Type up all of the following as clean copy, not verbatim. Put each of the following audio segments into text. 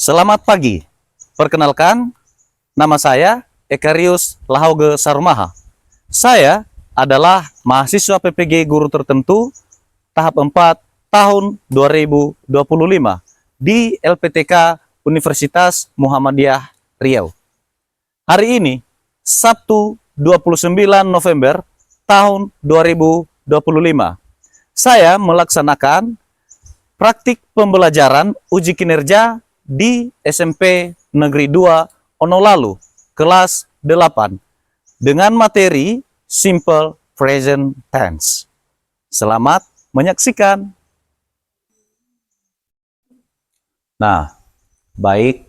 Selamat pagi. Perkenalkan, nama saya Ekarius Lahauge Sarumaha. Saya adalah mahasiswa PPG Guru Tertentu tahap 4 tahun 2025 di LPTK Universitas Muhammadiyah Riau. Hari ini, Sabtu 29 November tahun 2025, saya melaksanakan praktik pembelajaran uji kinerja di SMP Negeri 2 Onolalu, kelas 8, dengan materi Simple Present Tense. Selamat menyaksikan. Nah, baik.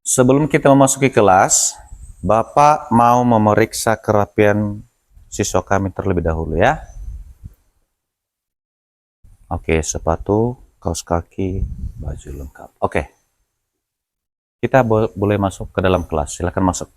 Sebelum kita memasuki kelas, Bapak mau memeriksa kerapian siswa kami terlebih dahulu ya. Oke, sepatu, kaos kaki, baju lengkap. Oke. Kita boleh masuk ke dalam kelas. Silakan masuk.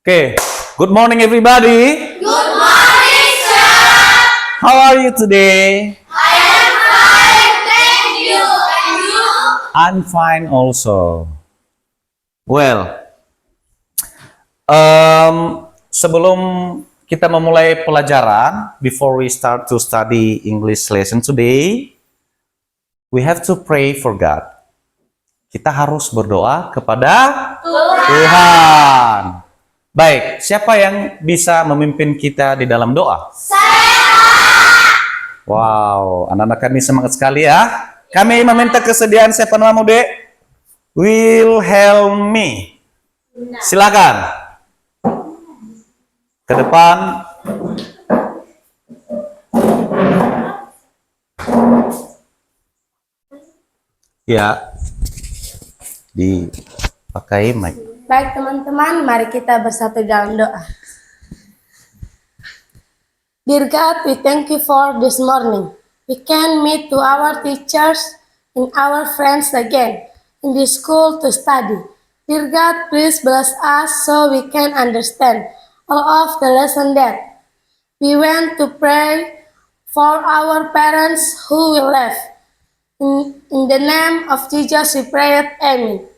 Okay, good morning everybody. Good morning, sir. How are you today? I am fine, thank you. And you? I'm fine also. Well, sebelum kita memulai pelajaran, before we start to study English lesson today, we have to pray for God. Kita harus berdoa kepada Tuhan. Baik, siapa yang bisa memimpin kita di dalam doa? Saya. Wow, anak-anak kami semangat sekali ya. Kami meminta kesediaan siapa namamu, Dek? Wilhelmi. Silakan. Ke depan. Ya. Dipakai mic. Baik teman-teman, mari kita bersatu dalam doa. Dear God, we thank you for this morning. We can meet to our teachers and our friends again in this school to study. Dear God, please bless us so we can understand all of the lesson that we went to pray for our parents who will left. In the name of Jesus we pray. Amen.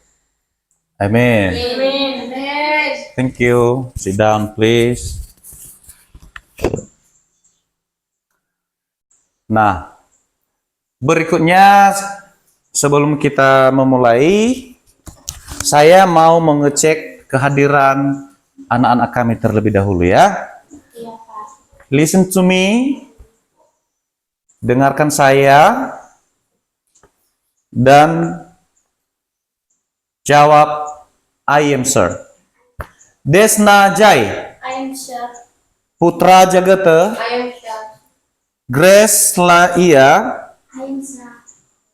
Amen. Amen. Thank you. Sit down, please. Nah, berikutnya sebelum kita memulai, saya mau mengecek kehadiran anak-anak kami terlebih dahulu ya. Listen to me. Dengarkan saya dan jawab I am sir. Desna Jai. I am sure. Putra Jagata. I am sure. Grace Laia. I am sure.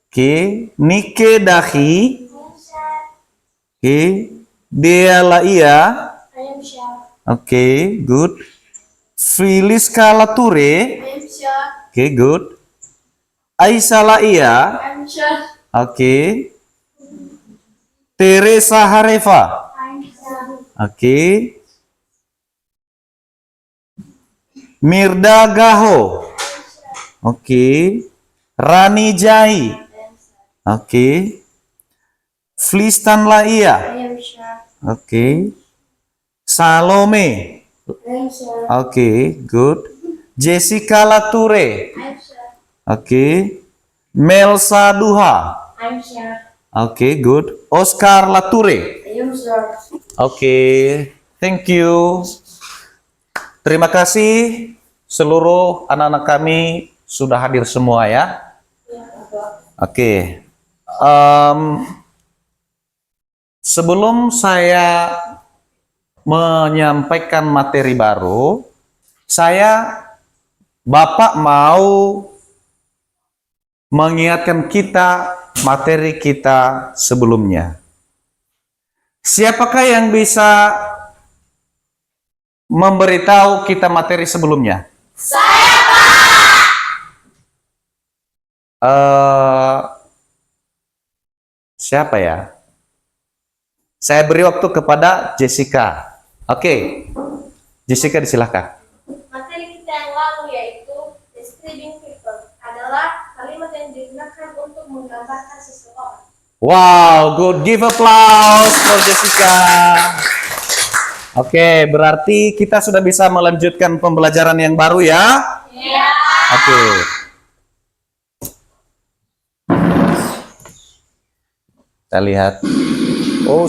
Okay. Nike Dahi. I am sure. Okay. Dea Laia. I am sure. Okay, good. Filiska Lature. I am sure. Okay, good. Aisyah Laia. I am sure. Okay. Teresa Harefa. I am sure. Okay. Mirda Gaho. Okay. Rani Jai. Okay. Flistan Laia. I am sure. Okay. Salome. I am sure. Okay, good. Jessica Lature. I am sure. Okay. Melsa Duha. I'm sure. Oke, good. Oscar Lature. I am sure. Oke, thank you. Terima kasih seluruh anak-anak kami sudah hadir semua ya. Oke. Sebelum saya menyampaikan materi baru, Bapak mau mengingatkan kita materi kita sebelumnya. Siapakah yang bisa memberitahu kita materi sebelumnya? Saya, Pak. Siapa ya? Saya beri waktu kepada Jessica. Oke, Jessica disilahkan. Materi kita yang lalu yaitu describing people adalah kalimat yang digunakan untuk menggambarkan seseorang. Wow, good. Give applause for Jessica. Oke, berarti kita sudah bisa melanjutkan pembelajaran yang baru ya? Iya. Oke. Kita lihat. Oh.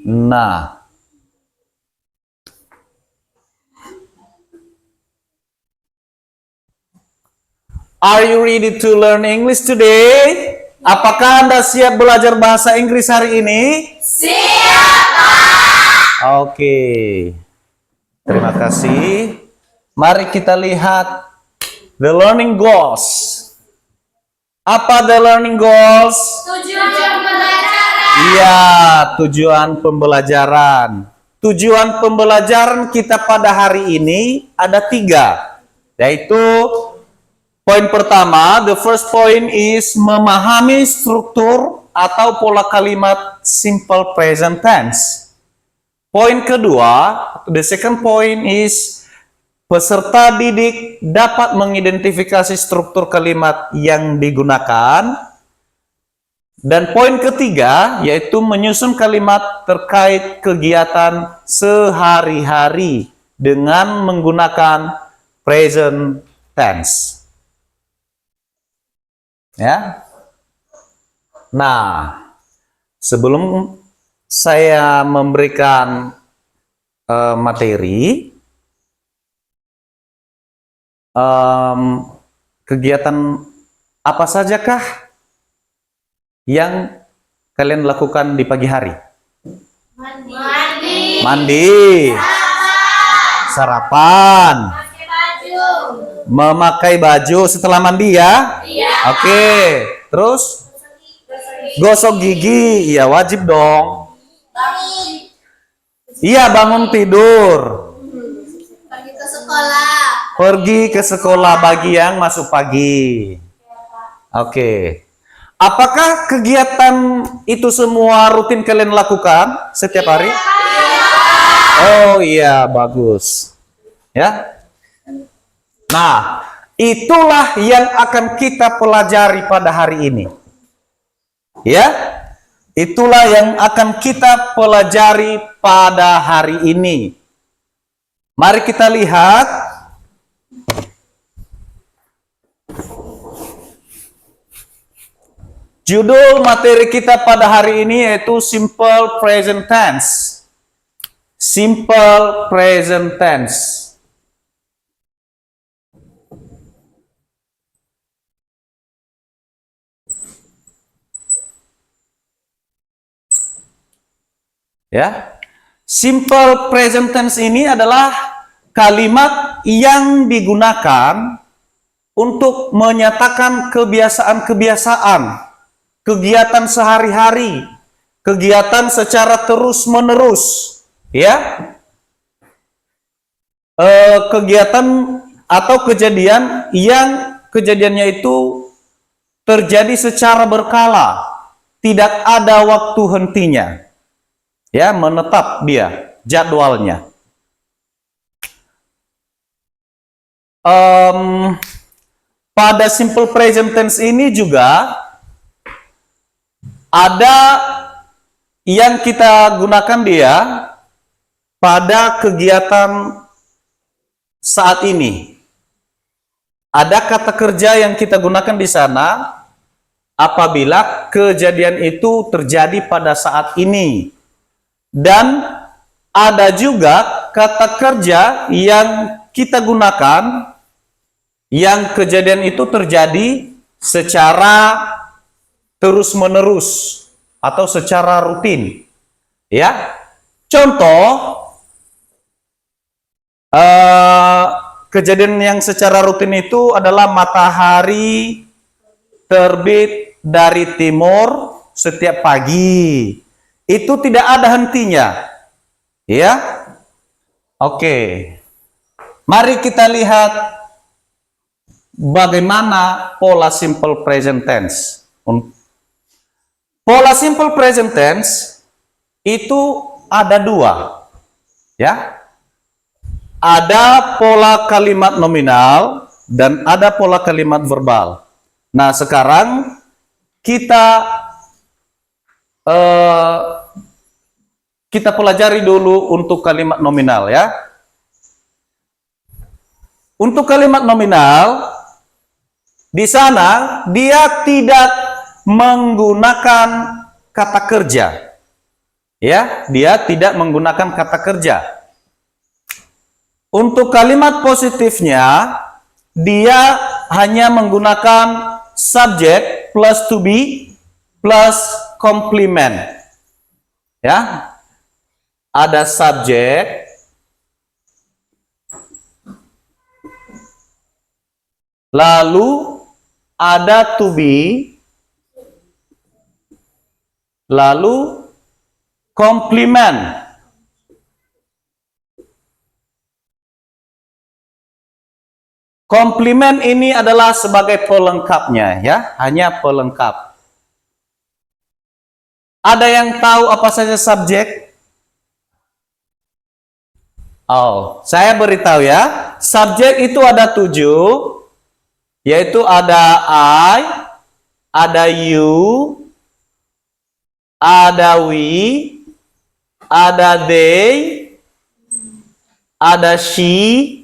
Nah. Are you ready to learn English today? Apakah Anda siap belajar bahasa Inggris hari ini? Siap. Oke. Terima kasih. Mari kita lihat the learning goals. Apa the learning goals? Tujuan pembelajaran. Iya, tujuan pembelajaran. Tujuan pembelajaran kita pada hari ini ada 3, yaitu poin pertama, the first point is memahami struktur atau pola kalimat simple present tense. Poin kedua, the second point is peserta didik dapat mengidentifikasi struktur kalimat yang digunakan. Dan poin ketiga, yaitu menyusun kalimat terkait kegiatan sehari-hari dengan menggunakan present tense. Ya. Nah, sebelum saya memberikan materi, kegiatan apa sajakah yang kalian lakukan di pagi hari? Mandi. Mandi, sarapan, Pakai baju. memakai baju setelah mandi ya? Iya. Oke, terus gosok gigi, ya wajib dong. Iya, bangun tidur. Pergi ke sekolah. Pergi ke sekolah bagi yang masuk pagi. Oke. Apakah kegiatan itu semua rutin kalian lakukan setiap hari? Oh iya, bagus. Ya. Nah, itulah yang akan kita pelajari pada hari ini. Ya. Itulah yang akan kita pelajari pada hari ini. Mari kita lihat. Judul materi kita pada hari ini yaitu Simple Present Tense. Simple Present Tense. Ya. Simple present tense ini adalah kalimat yang digunakan untuk menyatakan kebiasaan-kebiasaan, kegiatan sehari-hari, kegiatan secara terus-menerus, ya. Kegiatan atau kejadian yang kejadiannya itu terjadi secara berkala, tidak ada waktu hentinya. Ya, menetap dia jadwalnya. Pada simple present tense ini juga Ada yang kita gunakan dia pada kegiatan saat ini. Ada kata kerja yang kita gunakan di sana apabila kejadian itu terjadi pada saat ini. Dan ada juga kata kerja yang kita gunakan yang kejadian itu terjadi secara terus-menerus atau secara rutin. Ya. Contoh kejadian yang secara rutin itu adalah matahari terbit dari timur setiap pagi. Itu tidak ada hentinya. Ya. Oke. Mari kita lihat bagaimana pola simple present tense. Pola simple present tense itu ada dua. Ya. Ada pola kalimat nominal dan ada pola kalimat verbal. Nah, sekarang kita pelajari dulu untuk kalimat nominal ya. Untuk kalimat nominal di sana dia tidak menggunakan kata kerja. Ya, dia tidak menggunakan kata kerja. Untuk kalimat positifnya dia hanya menggunakan subject plus to be plus complement. Ya. Ada subjek, lalu ada to be, lalu complement. Complement ini adalah sebagai pelengkapnya ya, hanya pelengkap. Ada yang tahu apa saja subjek? Oh, saya beritahu ya. Subjek itu ada 7, yaitu ada I, ada you, ada we, ada they, ada she,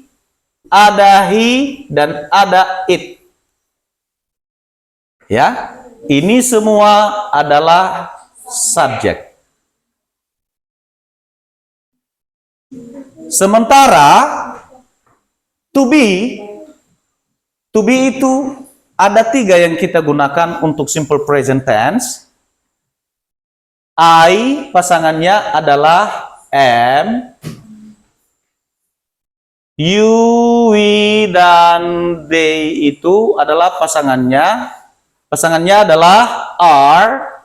ada he, dan ada it. Ya, ini semua adalah subjek. Sementara to be itu ada 3 yang kita gunakan untuk simple present tense. I pasangannya adalah am, you, we, dan they itu adalah pasangannya adalah are,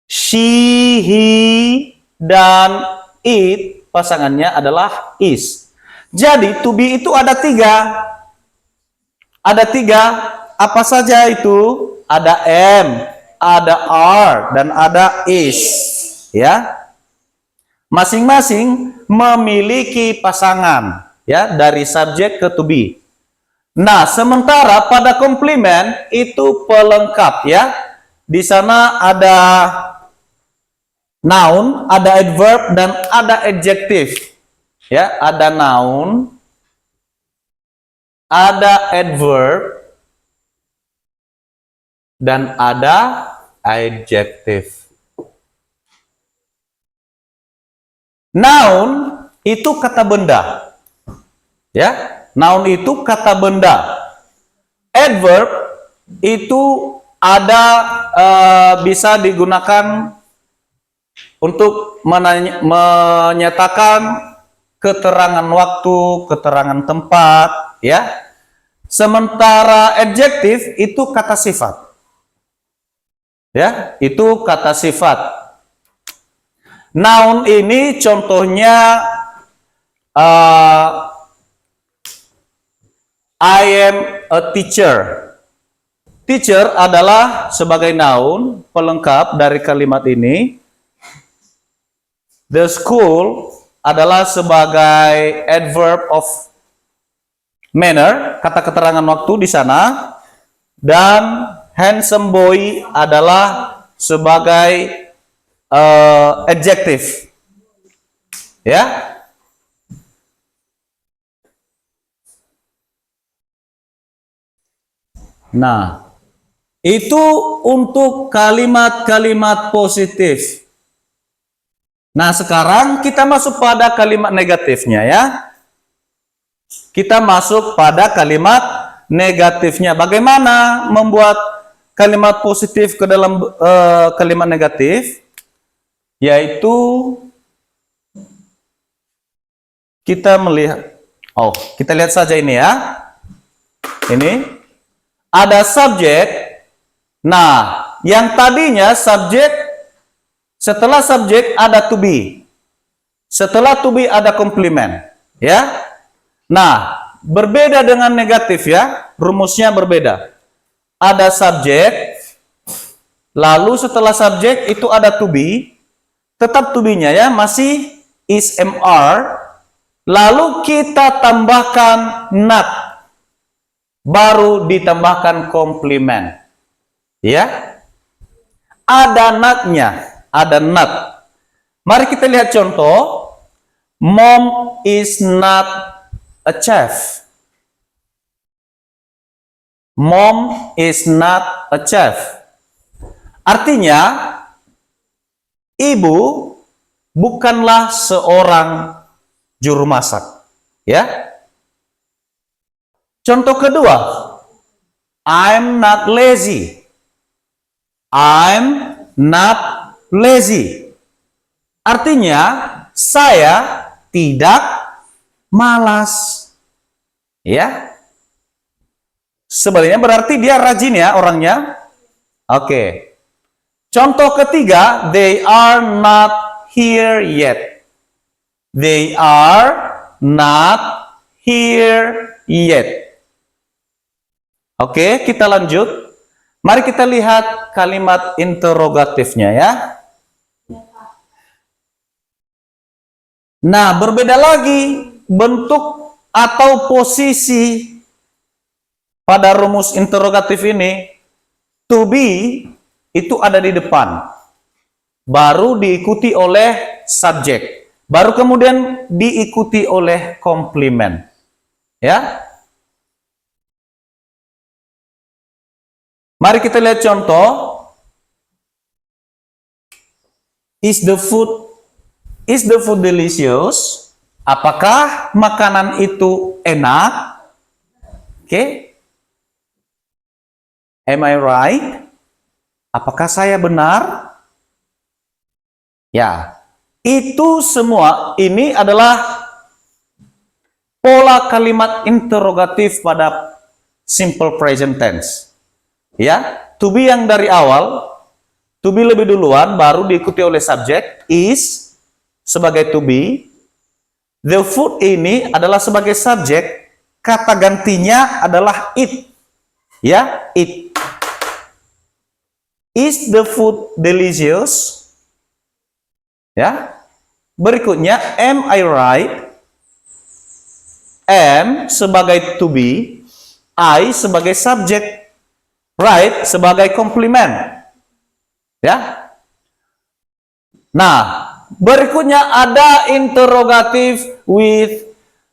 she, he, dan it pasangannya adalah is. Jadi to be itu ada 3. Ada 3. Apa saja itu? Ada am, ada are, dan ada is. Ya. Masing-masing memiliki pasangan ya dari subjek ke to be. Nah, sementara pada komplement itu pelengkap ya. Di sana ada noun, ada adverb, dan ada adjective. Ya, ada noun, ada adverb, dan ada adjective. Noun itu kata benda. Ya, noun itu kata benda. Adverb itu ada bisa digunakan untuk menyatakan keterangan waktu, keterangan tempat, ya. Sementara adjektif itu kata sifat. Ya, itu kata sifat. Noun ini contohnya I am a teacher. Teacher adalah sebagai noun pelengkap dari kalimat ini. The school adalah sebagai adverb of manner, kata keterangan waktu di sana. Dan handsome boy adalah sebagai adjective. Ya. Nah, itu untuk kalimat-kalimat positif. Nah, sekarang kita masuk pada kalimat negatifnya ya. Kita masuk pada kalimat negatifnya. Bagaimana membuat kalimat positif ke dalam kalimat negatif? Yaitu kita melihat, kita lihat saja ini ya. Ini ada subjek. Nah, yang tadinya subjek, setelah subjek ada to be. Setelah to be ada komplement, ya. Nah, berbeda dengan negatif ya, rumusnya berbeda. Ada subjek, lalu setelah subjek itu ada to be, tetap to be-nya ya, masih is MR, lalu kita tambahkan not, baru ditambahkan komplement. Ya, ada not-nya, ada not. Mari kita lihat contoh. Mom is not a chef. Mom is not a chef. Artinya, ibu bukanlah seorang juru masak. Ya. Contoh kedua, I'm not lazy. I'm not lazy. Artinya, saya tidak malas. Ya. Sebenarnya berarti dia rajin ya orangnya. Oke. Contoh ketiga, they are not here yet. They are not here yet. Oke, kita lanjut. Mari kita lihat kalimat interrogatifnya ya. Nah, berbeda lagi bentuk atau posisi pada rumus interrogatif ini. To be itu ada di depan, baru diikuti oleh subjek, baru kemudian diikuti oleh komplement. Ya. Mari kita lihat contoh. Is the food delicious? Apakah makanan itu enak? Oke. Am I right? Apakah saya benar? Ya. Itu semua ini adalah pola kalimat interrogatif pada simple present tense. Ya, to be yang dari awal, to be lebih duluan, baru diikuti oleh subjek, is sebagai to be. The food ini adalah sebagai subjek, kata gantinya adalah it. Ya, it. Is the food delicious? Ya. Berikutnya, am I right? Am sebagai to be, I sebagai subjek, right sebagai komplement. Ya. Nah, berikutnya ada interrogatif with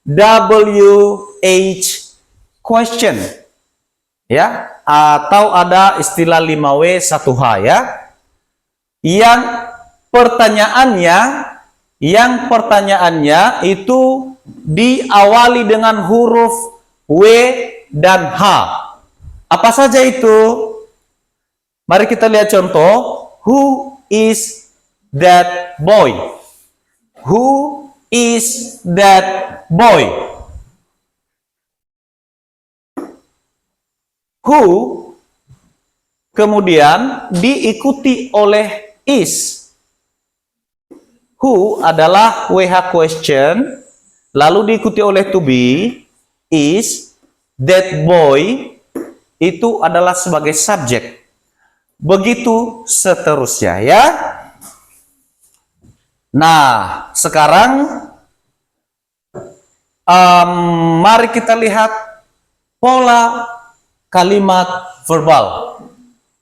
WH question. Ya, atau ada istilah 5W 1H ya. Yang pertanyaannya itu diawali dengan huruf W dan H. Apa saja itu? Mari kita lihat contoh. Who is that boy? Who is that boy? Who kemudian diikuti oleh is. Who adalah WH question, lalu diikuti oleh to be, is, that boy itu adalah sebagai subjek. Begitu seterusnya ya. Nah, sekarang mari kita lihat pola kalimat verbal.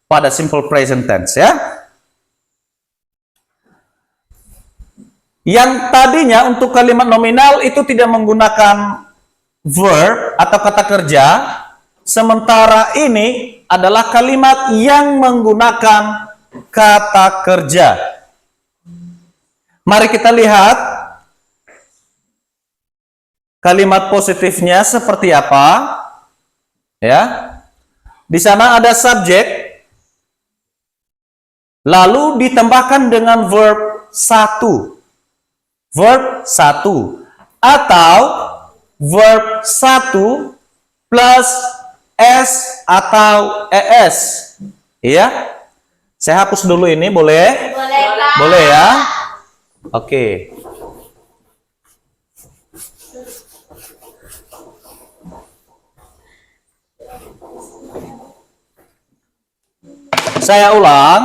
pada simple present tense ya. Yang tadinya untuk kalimat nominal itu tidak menggunakan verb atau kata kerja, sementara ini adalah kalimat yang menggunakan kata kerja. Mari kita lihat kalimat positifnya seperti apa. Ya. Di sana ada subjek, lalu ditambahkan dengan verb 1. Verb 1 atau verb 1 plus s atau es. Ya. Saya hapus dulu ini, boleh? Boleh, Pak. Boleh ya? Oke. Saya ulang.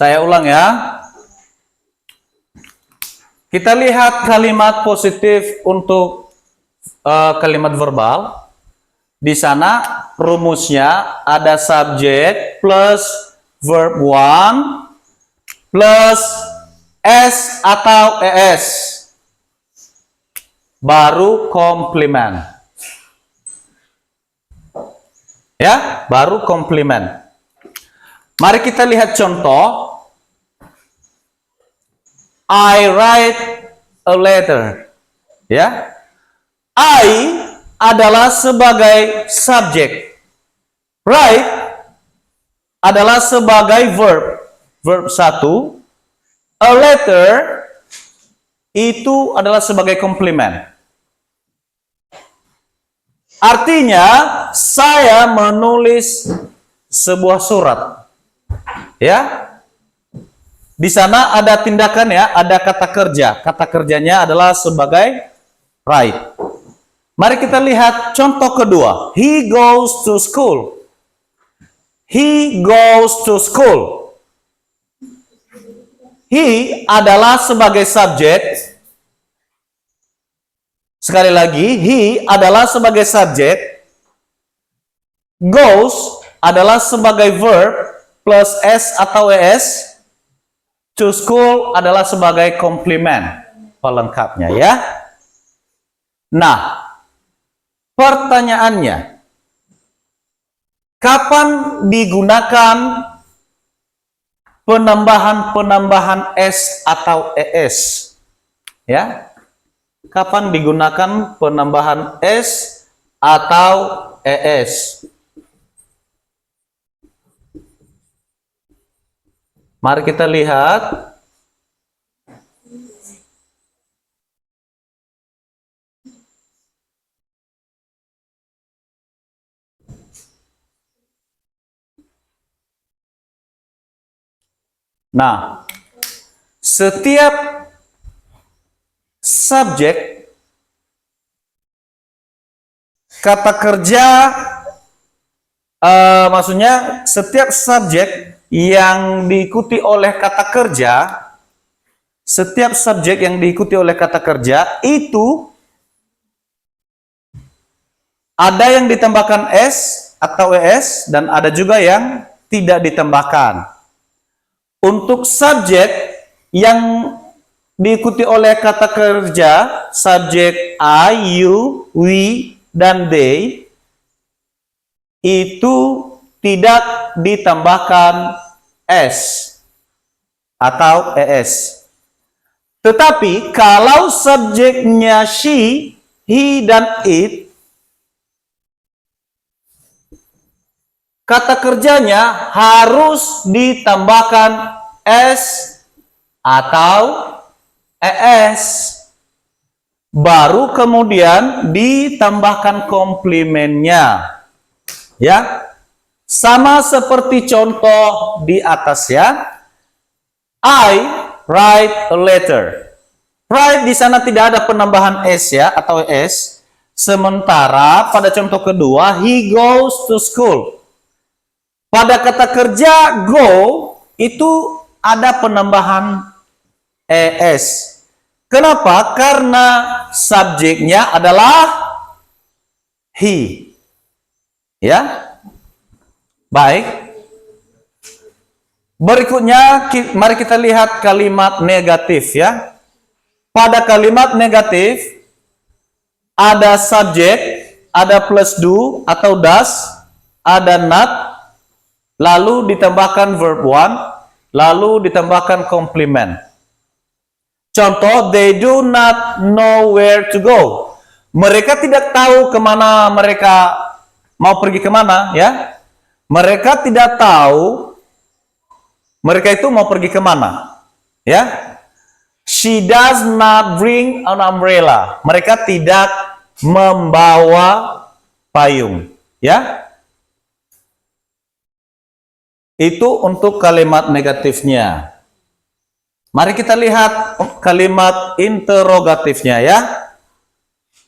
Saya ulang ya. Kita lihat kalimat positif untuk kalimat verbal. Di sana rumusnya ada subjek plus verb 1 plus s atau es. Baru komplement. Ya, baru komplement. Mari kita lihat contoh. I write a letter. Ya. I adalah sebagai subjek. Write adalah sebagai verb. Verb 1. A letter itu adalah sebagai komplement. Artinya, saya menulis sebuah surat. Ya. Di sana ada tindakan ya, ada kata kerja. Kata kerjanya adalah sebagai write. Mari kita lihat contoh kedua. He goes to school. He goes to school. He adalah sebagai subjek. Sekali lagi, he adalah sebagai subjek. Goes adalah sebagai verb plus s atau es. To school adalah sebagai komplement pelengkapnya ya. Nah, pertanyaannya, kapan digunakan penambahan s atau es? Ya. Kapan digunakan penambahan s atau es? Mari kita lihat. Nah, setiap subjek kata kerja, maksudnya setiap subjek yang diikuti oleh kata kerja, setiap subjek yang diikuti oleh kata kerja itu ada yang ditambahkan s atau es dan ada juga yang tidak ditambahkan. Untuk subjek yang diikuti oleh kata kerja, subjek I, you, we, dan they, itu tidak ditambahkan s atau es. Tetapi kalau subjeknya she, he, dan it, kata kerjanya harus ditambahkan s atau es. Baru kemudian ditambahkan komplimennya. Ya. Sama seperti contoh di atas ya. I write a letter. Right, di sana tidak ada penambahan S ya, atau S. Sementara pada contoh kedua, he goes to school. Pada kata kerja go, itu ada penambahan ES. Kenapa? Karena subjeknya adalah he. Ya, baik. Berikutnya, mari kita lihat kalimat negatif ya. Pada kalimat negatif, ada subjek, ada plus do atau does, ada not, lalu ditambahkan verb one, lalu ditambahkan complement. Contoh, they do not know where to go. Mereka tidak tahu kemana mereka mau pergi kemana ya. Mereka tidak tahu mereka itu mau pergi kemana ya. She does not bring an umbrella. Mereka tidak membawa payung. Ya. Itu untuk kalimat negatifnya. Mari kita lihat kalimat interrogatifnya ya.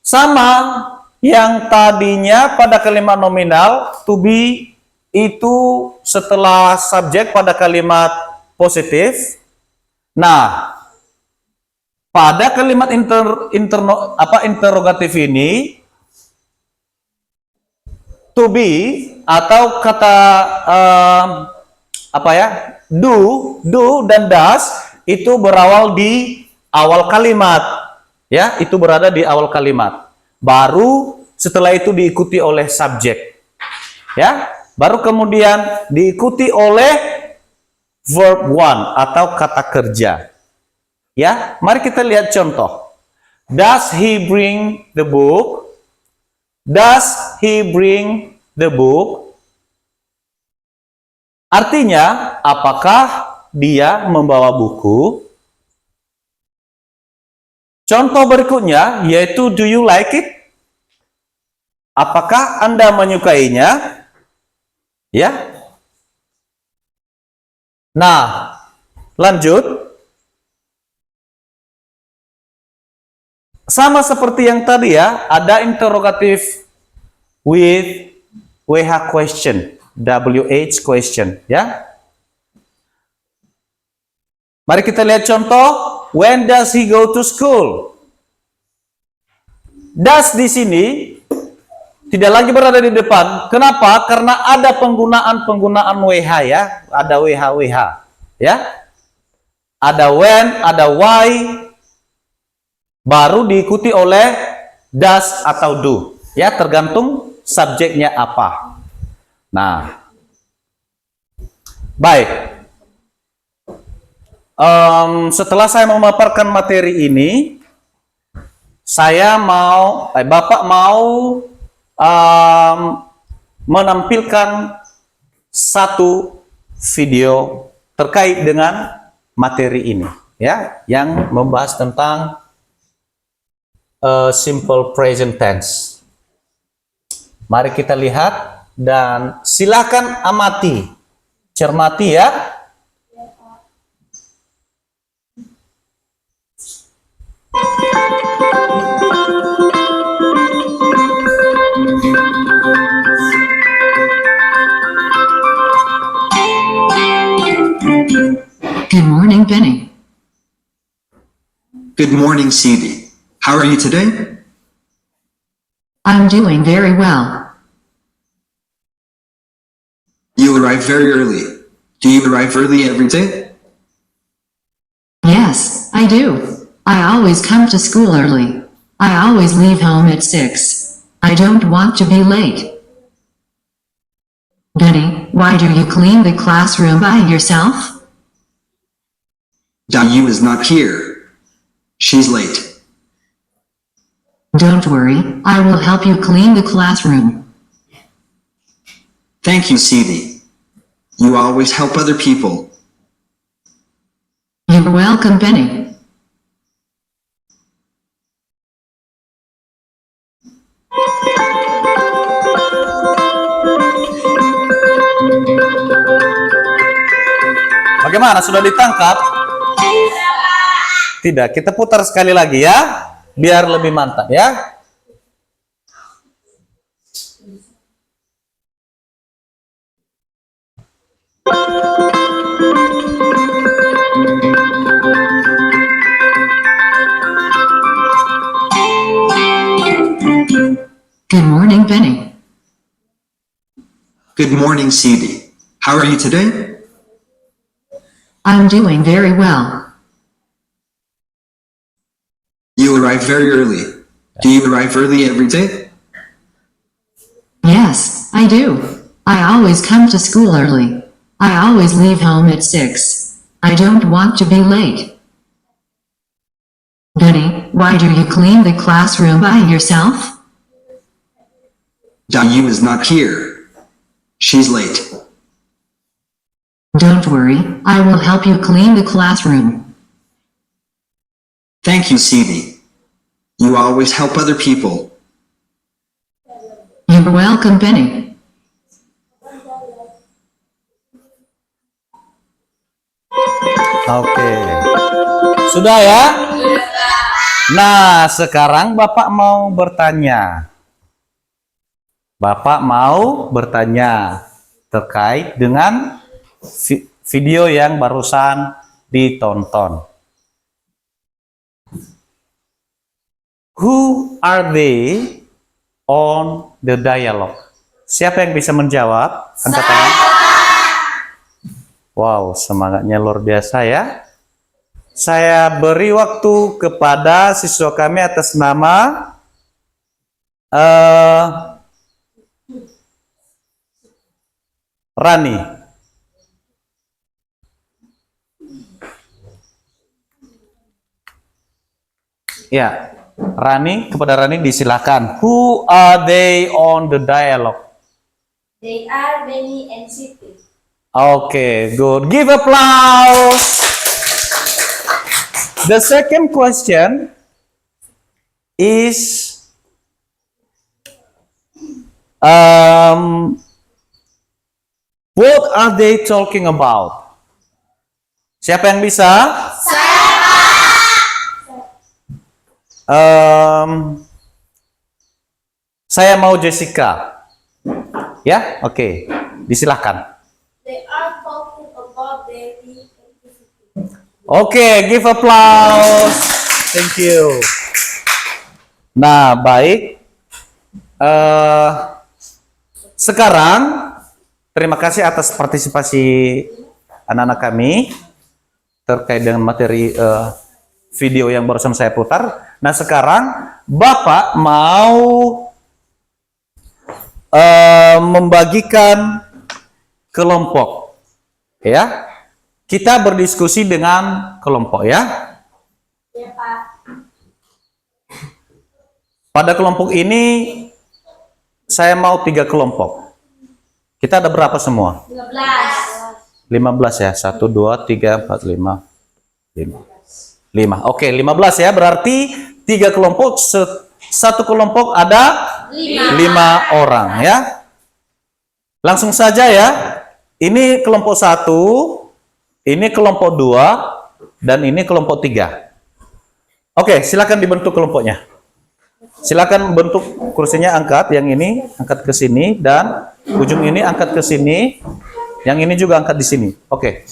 Sama yang tadinya pada kalimat nominal, to be, itu setelah subjek pada kalimat positif. Nah, pada kalimat interrogatif ini, to be atau kata do dan does itu berawal di awal kalimat, ya, itu berada di awal kalimat. Baru setelah itu diikuti oleh subjek, ya, baru kemudian diikuti oleh verb one atau kata kerja. Ya, mari kita lihat contoh. Does he bring the book? Does he bring the book? Artinya, apakah dia membawa buku? Contoh berikutnya yaitu do you like it? Apakah Anda menyukainya? Ya. Nah, lanjut. Sama seperti yang tadi ya, ada interrogatif with WH question, WH question, ya. Mari kita lihat contoh, when does he go to school? Does di sini tidak lagi berada di depan. Kenapa? Karena ada penggunaan WH ya, ada WH, ya. Ada when, ada why, baru diikuti oleh does atau do, ya, tergantung subjeknya apa. Nah, baik. Setelah saya memaparkan materi ini, saya mau, Bapak mau menampilkan satu video terkait dengan materi ini, ya, yang membahas tentang simple present tense. Mari kita lihat dan silakan amati, cermati ya. Good morning, Benny. Good morning, Cindy. How are you today? I'm doing very well. You arrive very early. Do you arrive early every day? Yes, I do. I always come to school early. I always leave home at 6. I don't want to be late. Benny, why do you clean the classroom by yourself? Dayu is not here. She's late. Don't worry, I will help you clean the classroom. Thank you, Cindy. You always help other people. You're welcome, Benny. Bagaimana, sudah ditangkap? Tidak, kita putar sekali lagi ya, biar lebih mantap ya. Good morning, Benny. Good morning, Cindy. How are you today? I'm doing very well. You arrive very early. Do you arrive early every day? Yes, I do. I always come to school early. I always leave home at 6. I don't want to be late. Benny, why do you clean the classroom by yourself? Dayu is not here. She's late. Don't worry, I will help you clean the classroom. Thank you, Cindy. You always help other people. You're welcome, Benny. Oke. Sudah ya? Nah, sekarang Bapak mau bertanya. Bapak mau bertanya terkait dengan video yang barusan ditonton. Who are they on the dialogue? Siapa yang bisa menjawab? Angkat tangan. Wow, semangatnya luar biasa ya. Saya beri waktu kepada siswa kami atas nama Rani. Ya, Rani, kepada Rani disilakan. Who are they on the dialogue? They are Benny and Siti. Okay, good. Give applause. The second question is what are they talking about? Siapa yang bisa? Saya mau Jessica. Ya, oke. Disilahkan. They are talking about Benny and Siti. Oke, give applause. Thank you. Nah, baik. Sekarang, terima kasih atas partisipasi anak-anak kami terkait dengan materi video yang barusan saya putar. Nah, sekarang Bapak mau membagikan kelompok, ya. Kita berdiskusi dengan kelompok, ya. Ya, Pak. Pada kelompok ini saya mau 3 kelompok. Kita ada berapa semua? 15. 15 ya. 1, 2, 3, 4, 5. 5. Oke, 15 ya. Berarti 3 kelompok. Satu kelompok ada 5 orang ya. Langsung saja ya. Ini kelompok 1, ini kelompok 2, dan ini kelompok 3. Oke, silakan dibentuk kelompoknya. Silakan bentuk kursinya, angkat yang ini, angkat ke sini, dan ujung ini angkat ke sini. Yang ini juga angkat di sini. Oke.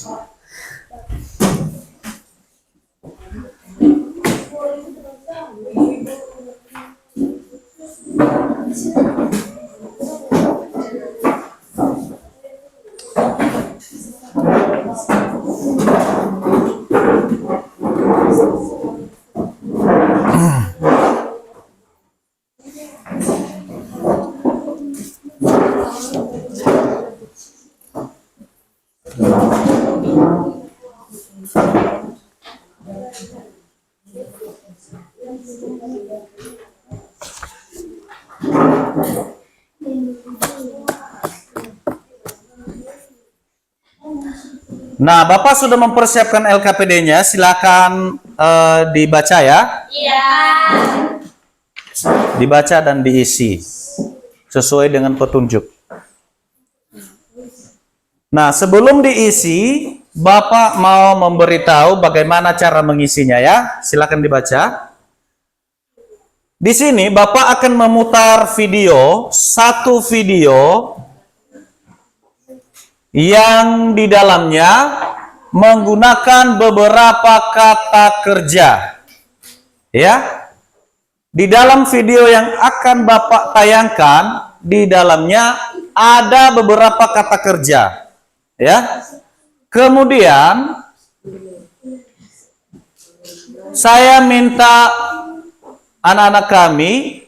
Nah, Bapak sudah mempersiapkan LKPD-nya, silakan dibaca ya. Iya. Dibaca dan diisi sesuai dengan petunjuk. Nah, sebelum diisi, Bapak mau memberitahu bagaimana cara mengisinya ya. Silakan dibaca. Di sini Bapak akan memutar satu video yang di dalamnya menggunakan beberapa kata kerja. Ya. Di dalam video yang akan Bapak tayangkan, di dalamnya ada beberapa kata kerja. Ya. Kemudian saya minta anak-anak kami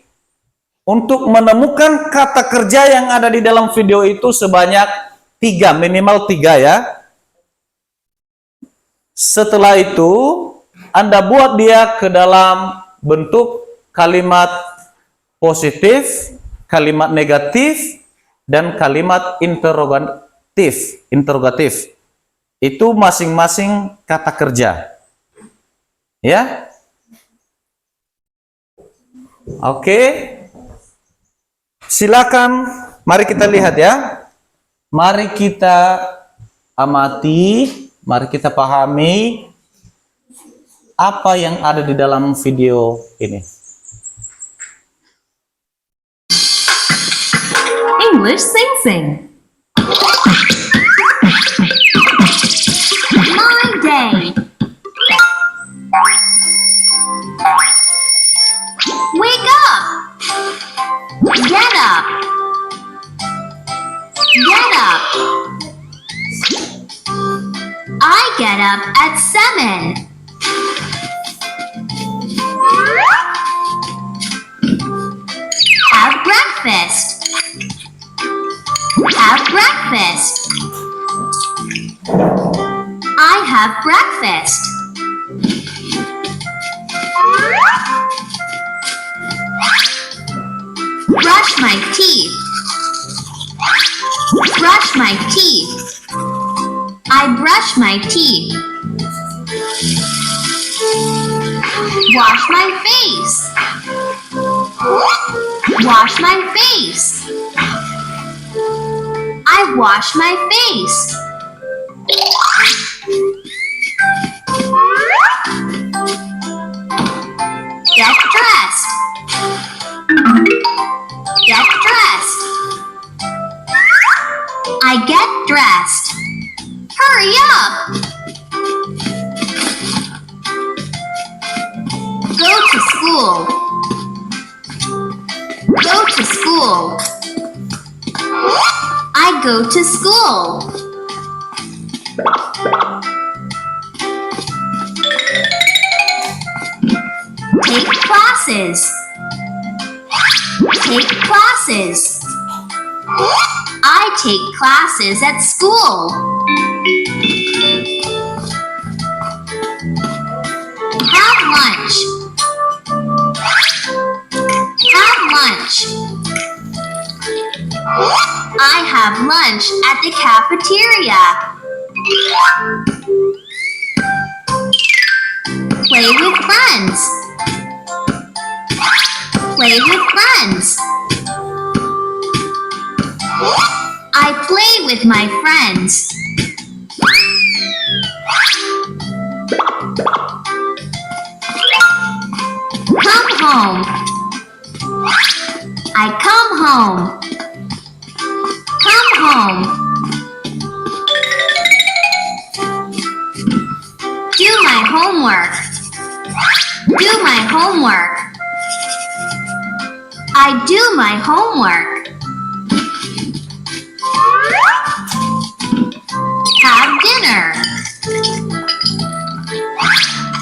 untuk menemukan kata kerja yang ada di dalam video itu sebanyak 3, minimal 3 ya. Setelah itu Anda buat dia ke dalam bentuk kalimat positif, kalimat negatif, dan kalimat interrogatif. Itu masing-masing kata kerja. Ya. Oke. Silakan, mari kita lihat ya. Mari kita amati, mari kita pahami apa yang ada di dalam video ini. English Sing. My day. Wake up. Get up. Get up. I get up at 7. Have breakfast. Have breakfast. I have breakfast. Brush my teeth. Brush my teeth. I brush my teeth. Wash my face. Wash my face. I wash my face. Get dressed. Get dressed. I get dressed. Hurry up. Go to school. Go to school. I go to school. Take classes. Take classes. I take classes at school. Have lunch. Have lunch. I have lunch at the cafeteria. Play with friends. Play with friends. I play with my friends. Come home. I come home. Come home. Do my homework. Do my homework. I do my homework. Have dinner.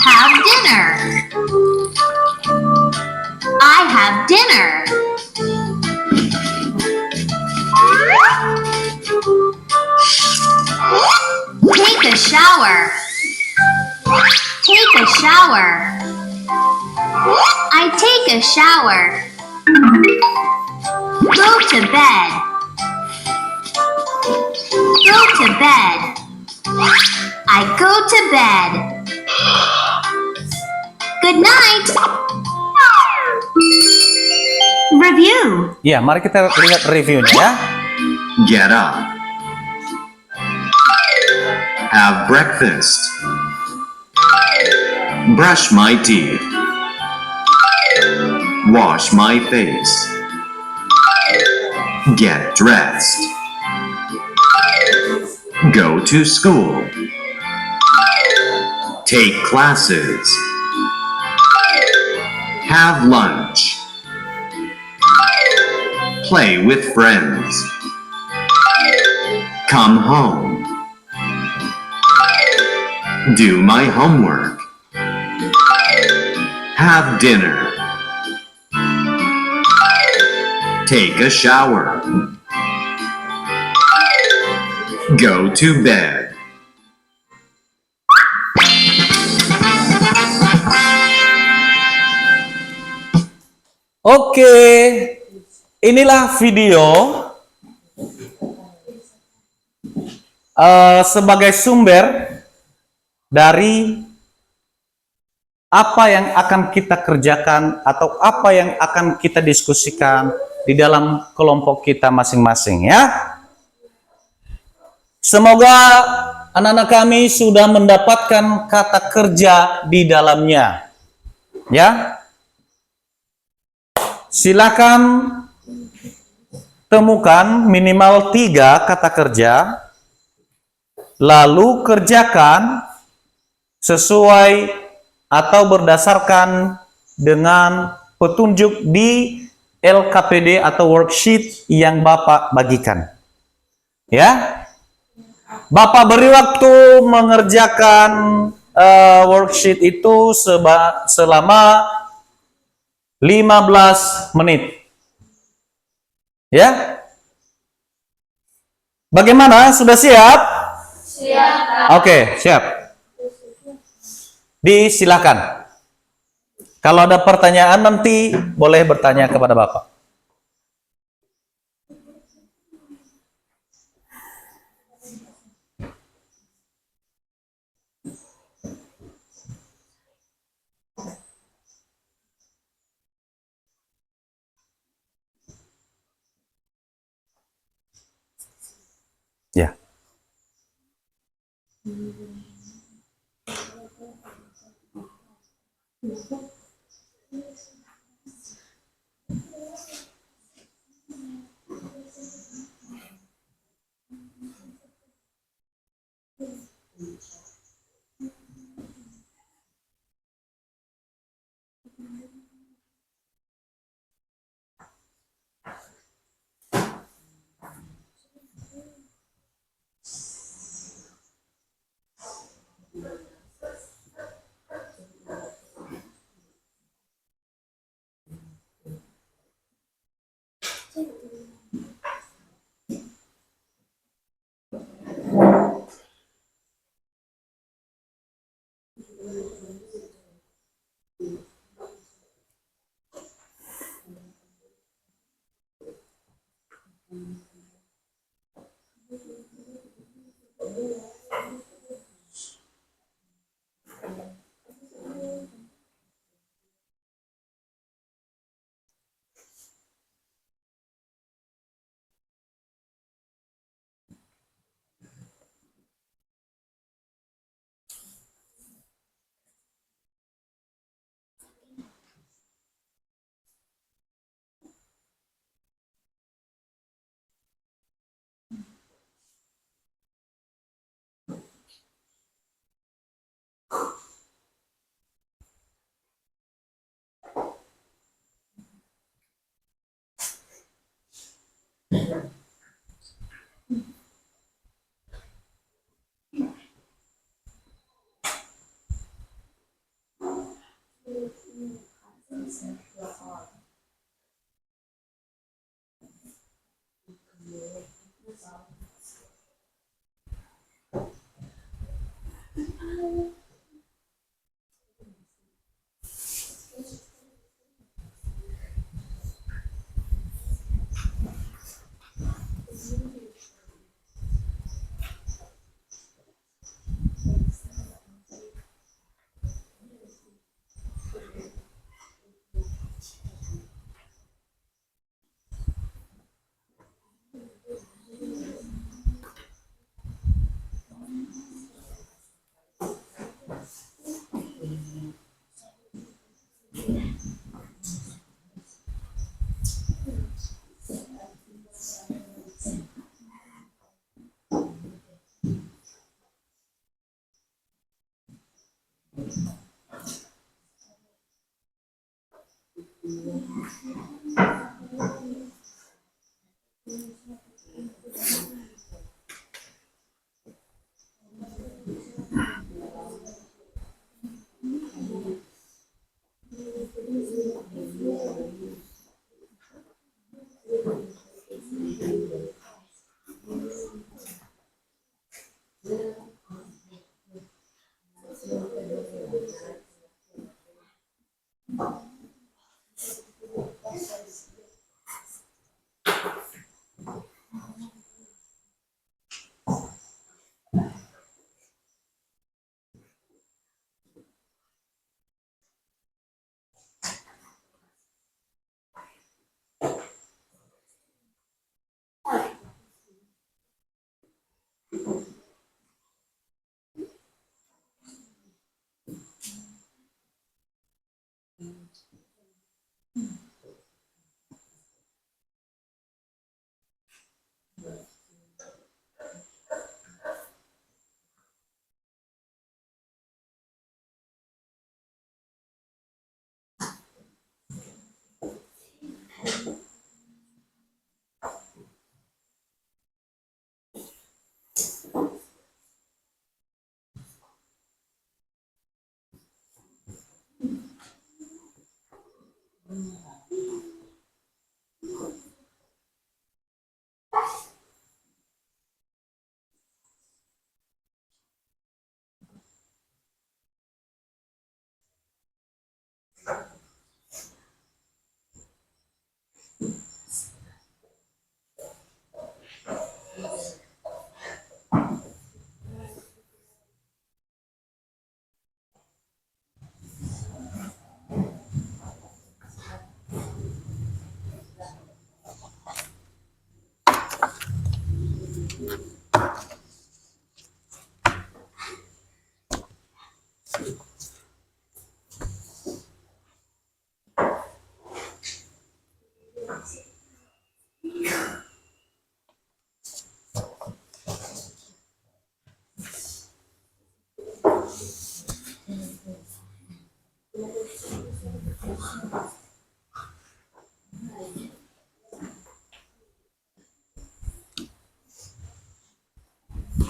Have dinner. I have dinner. Take a shower. Take a shower. I take a shower. Go to bed. Go to bed. I go to bed. Good night. Review. Ya, mari kita lihat reviewnya ya. Get up. Have breakfast. Brush my teeth. Wash my face. Get dressed. Go to school. Take classes. Have lunch. Play with friends. Come home. Do my homework. Have dinner. Take a shower. Go to bed. Oke, inilah video sebagai sumber dari apa yang akan kita kerjakan atau apa yang akan kita diskusikan di dalam kelompok kita masing-masing ya. Semoga anak-anak kami sudah mendapatkan kata kerja di dalamnya. Ya. Silakan temukan minimal 3 kata kerja, lalu kerjakan sesuai atau berdasarkan dengan petunjuk di LKPD atau worksheet yang Bapak bagikan. Ya, Bapak beri waktu mengerjakan worksheet itu selama 15 menit. Ya. Bagaimana? Sudah siap? Siap. Oke, siap. Disilakan. Kalau ada pertanyaan nanti boleh bertanya kepada Bapak. Ya.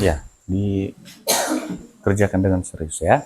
Ya, dikerjakan dengan serius ya.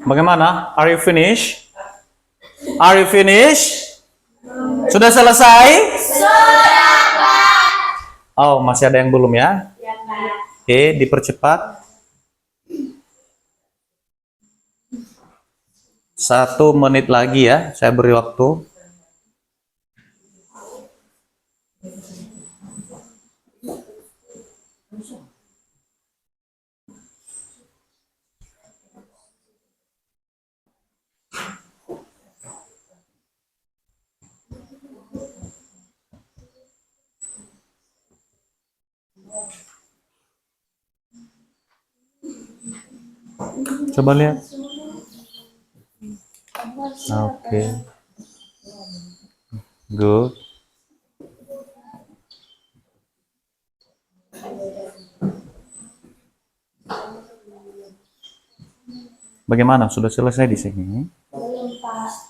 Bagaimana? Are you finished? Are you finished? Sudah selesai? Oh, masih ada yang belum ya? Oke, dipercepat. 1 menit lagi ya, saya beri waktu. Coba lihat. Oke. Good. Bagaimana? Sudah selesai di sini?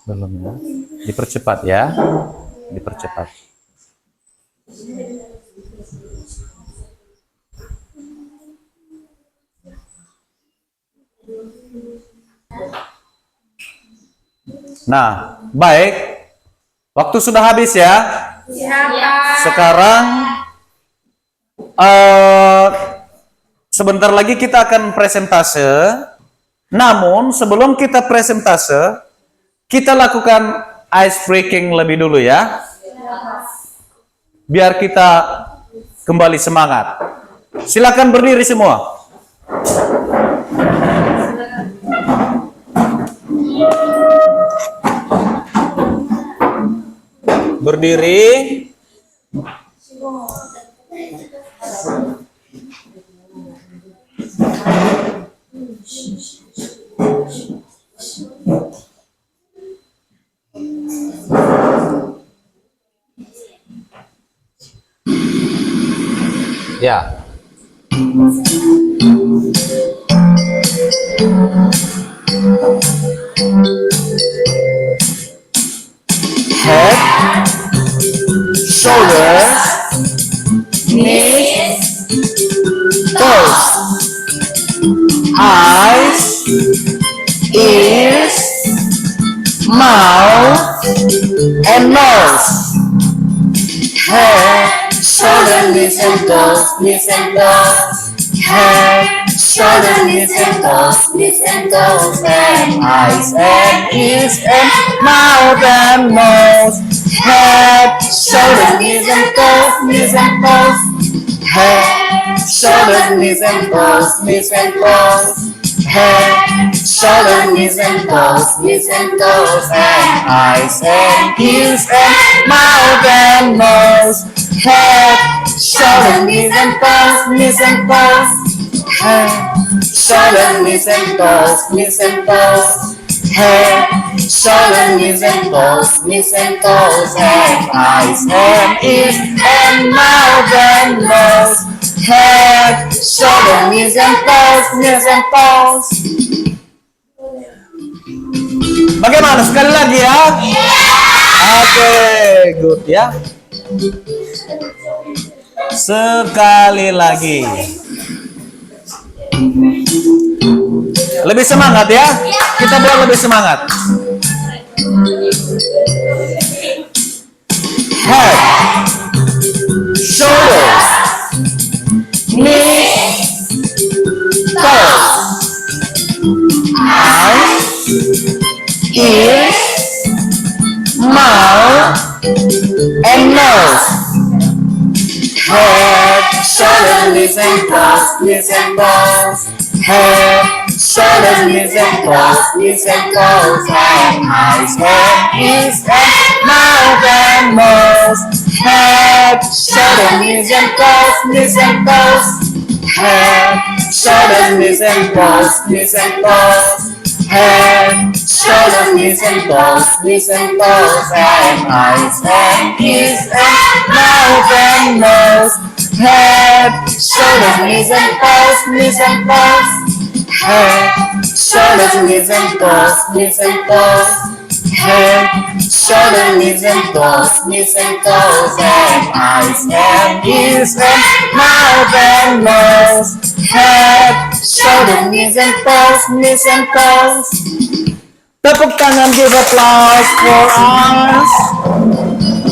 Belum ya. Dipercepat ya. Dipercepat. Nah, baik. Waktu sudah habis ya. Sekarang sebentar lagi kita akan presentase. Namun sebelum kita presentase, kita lakukan ice breaking lebih dulu ya. Biar kita kembali semangat. Silakan berdiri semua. Berdiri. Ya. Head, shoulders, knees, toes, eyes, ears, mouth, and nose. Head, shoulder, knees and toes, knees and toes. Head, shoulder, knees and toes, and eyes and ears and mouth and nose. Head, shoulder, knees and toes, Head, shoulder, knees and toes, Head, shoulder, knees and toes, and eyes and ears and mouth and nose. Head, shoulder, knees and toes, Head, shoulder, knees and toes, Head, shoulder, knees and toes, and eyes and ears and mouth and nose. Head, shoulder, knees and toes. Bagaimana? Sekali lagi ya? Oke, good ya. Sekali lagi. Lebih semangat ya? Kita buat lebih semangat. Head, shoulders, knees, toes, eyes, ears, mouth, and nose. Head, shoulder, knees and toes, Head, shoulder, knees and toes, and eyes and ears and mouth and nose. Head, shoulder, knees and toes, Head, shoulder, knees and toes, Head, shoulder, knees and toes, and eyes and ears and mouth and nose. Head, shoulder, knees and toes, Head, shoulder, knees and toes, Head, shoulder, knees and toes, and eyes and ears and mouth and nose. Head, shoulder, knees Miss and pals, Miss and pals. Tepuk tangan, give applause for us.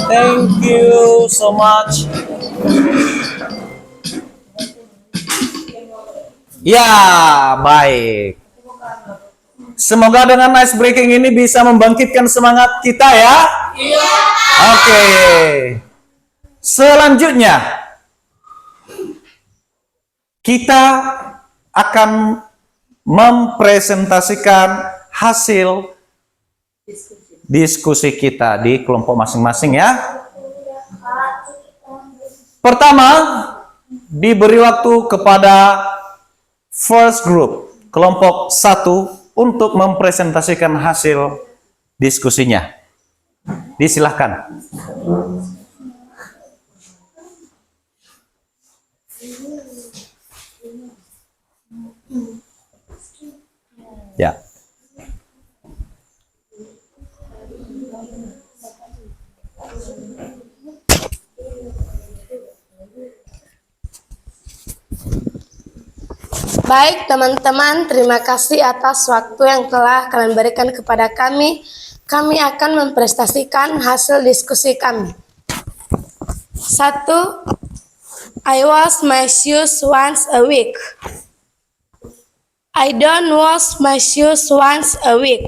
Thank you so much. Ya, baik. Semoga dengan ice breaking ini bisa membangkitkan semangat kita ya. Iya. Oke. Selanjutnya kita akan mempresentasikan hasil diskusi kita di kelompok masing-masing ya. Pertama, diberi waktu kepada first group, kelompok 1 untuk mempresentasikan hasil diskusinya. Disilahkan. Ya. Baik teman-teman, terima kasih atas waktu yang telah kalian berikan kepada kami. Kami akan mempresentasikan hasil diskusi kami. 1. I wash my shoes once a week. I don't wash my shoes once a week.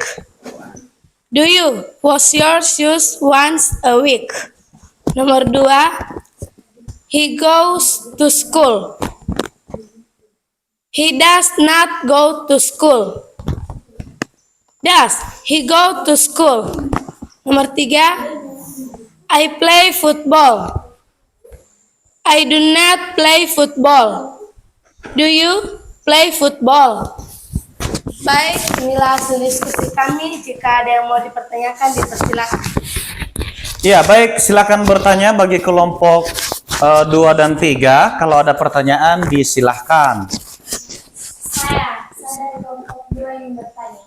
Do you wash your shoes once a week? Nomor 2. He goes to school. He does not go to school. Does he go to school? Nomor 3. I play football. I do not play football. Do you play football? Baik, inilah hasil diskusi kami. Jika ada yang mau dipertanyakan, dipersilakan. Ya, baik, silakan bertanya bagi kelompok 2 dan 3. Kalau ada pertanyaan, disilahkan. Saya dari kelompok 2 yang bertanya.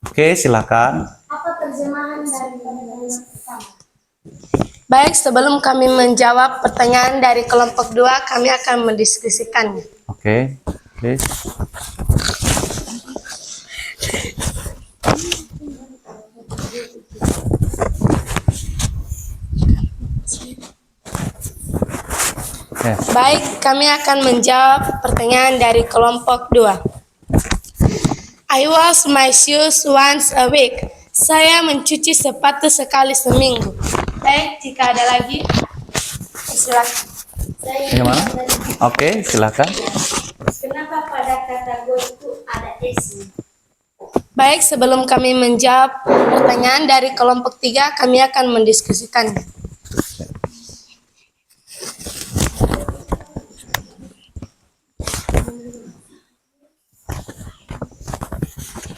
Oke, silakan. Apa terjemahan dari pertanyaan pertama? Baik, sebelum kami menjawab pertanyaan dari kelompok 2, kami akan mendiskusikannya. Oke, please. Baik, kami akan menjawab pertanyaan dari kelompok 2. I wash my shoes once a week. Saya mencuci sepatu sekali seminggu. Baik, jika ada lagi, silakan. Bagaimana? Oke, silakan. Kenapa pada kata go itu ada S? Baik, sebelum kami menjawab pertanyaan dari kelompok 3, kami akan mendiskusikannya.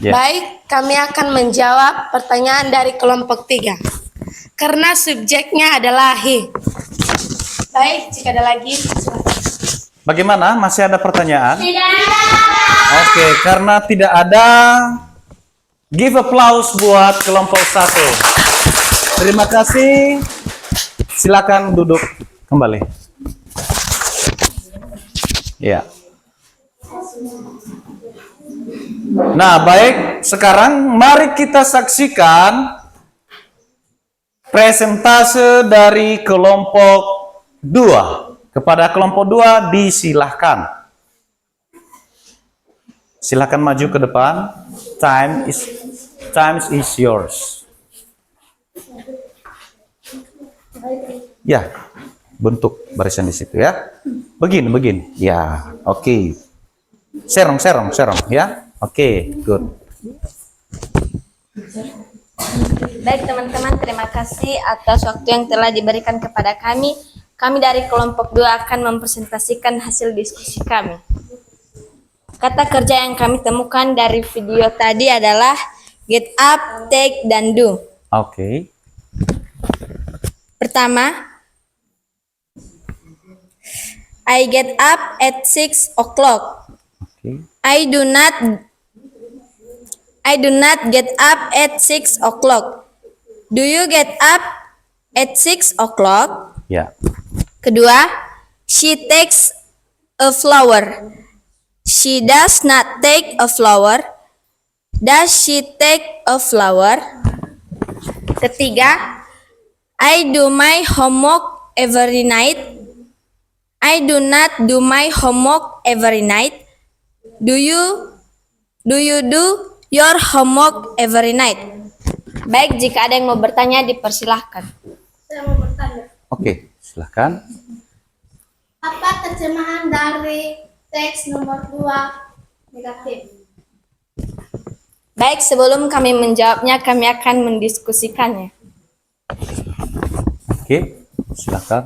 Ya. Baik, kami akan menjawab pertanyaan dari kelompok 3. Karena subjeknya adalah he. Baik, jika ada lagi, silakan. Bagaimana? Masih ada pertanyaan? Tidak ada. Oke, karena tidak ada, give applause buat kelompok 1. Terima kasih. Silakan duduk kembali. Ya. Nah, baik. Sekarang mari kita saksikan presentase dari kelompok 2. Kepada kelompok 2 disilahkan. Silakan maju ke depan. Time is yours. Ya, bentuk barisan di situ ya. Begini. Ya, oke. Serong ya. Oke, good. Baik teman-teman, terima kasih atas waktu yang telah diberikan kepada kami. Kami dari kelompok 2 akan mempresentasikan hasil diskusi kami. Kata kerja yang kami temukan dari video tadi adalah get up, take, dan do. Oke. Pertama, I get up at 6 o'clock. Oke. I do not get up at 6 o'clock. Do you get up at 6 o'clock? Ya. Kedua, she takes a flower. She does not take a flower. Does she take a flower? Ketiga, I do my homework every night. I do not do my homework every night. Do you do your homework every night? Baik, jika ada yang mau bertanya dipersilahkan. Saya mau bertanya. Oke, silahkan. Apa terjemahan dari teks nomor 2 negatif? Baik, sebelum kami menjawabnya, kami akan mendiskusikannya. Oke, silahkan.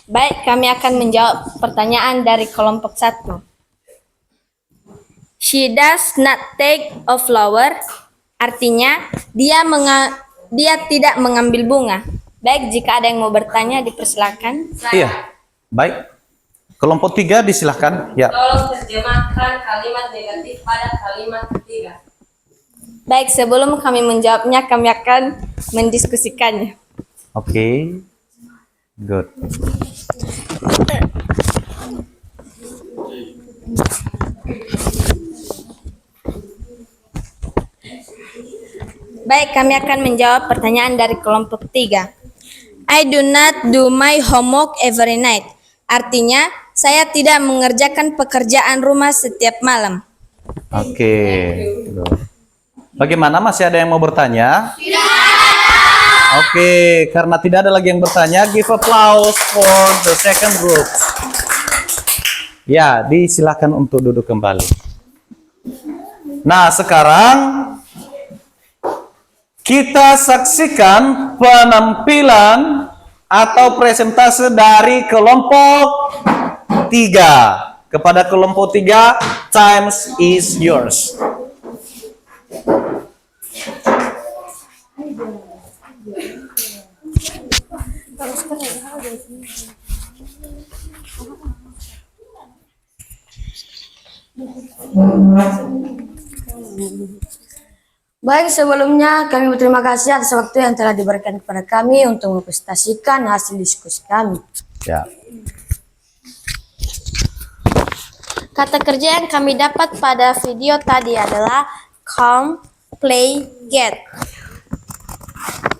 Baik, kami akan menjawab pertanyaan dari kelompok 1. She does not take a flower, artinya dia tidak mengambil bunga. Baik, jika ada yang mau bertanya dipersilakan. Iya, baik. Kelompok 3 disilahkan. Ya. Tolong terjemahkan kalimat negatif pada kalimat ketiga. Baik, sebelum kami menjawabnya, kami akan mendiskusikannya. Oke. Good. Baik, kami akan menjawab pertanyaan dari kelompok 3. I do not do my homework every night. Artinya, saya tidak mengerjakan pekerjaan rumah setiap malam. Oke. Good. Bagaimana, masih ada yang mau bertanya? Oke, karena tidak ada lagi yang bertanya, give applause for the second group. Ya, disilakan untuk duduk kembali. Nah, sekarang kita saksikan penampilan atau presentase dari kelompok 3. Kepada kelompok 3, times is yours. Baik, sebelumnya kami berterima kasih atas waktu yang telah diberikan kepada kami untuk mempresentasikan hasil diskusi kami. Ya. Kata kerja yang kami dapat pada video tadi adalah come, play, get.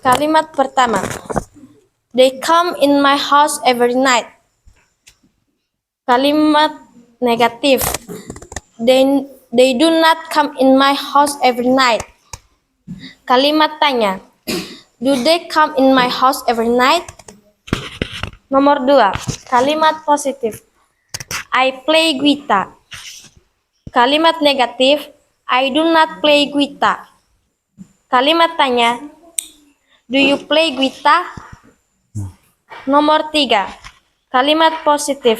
Kalimat pertama, they come in my house every night. Kalimat negatif, they do not come in my house every night. Kalimat tanya, do they come in my house every night? Nomor 2, kalimat positif, I play guitar. Kalimat negatif, I do not play guitar. Kalimat tanya, do you play guitar? Nomor 3, kalimat positif,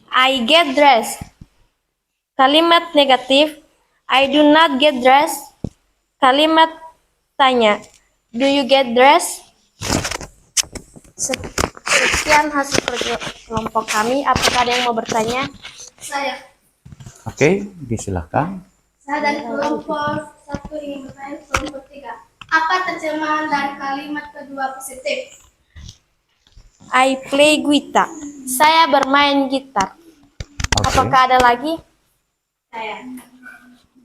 I get dressed. Kalimat negatif, I do not get dressed. Kalimat tanya, do you get dressed? Sekian hasil kerja kelompok kami. Apakah ada yang mau bertanya? Saya. Oke, disilahkan. Saya dari kelompok 1 ingin bertanya kelompok 3. Apa terjemahan dari kalimat kedua positif? I play guitar. Saya bermain gitar. Oke, Apakah ada lagi? Saya.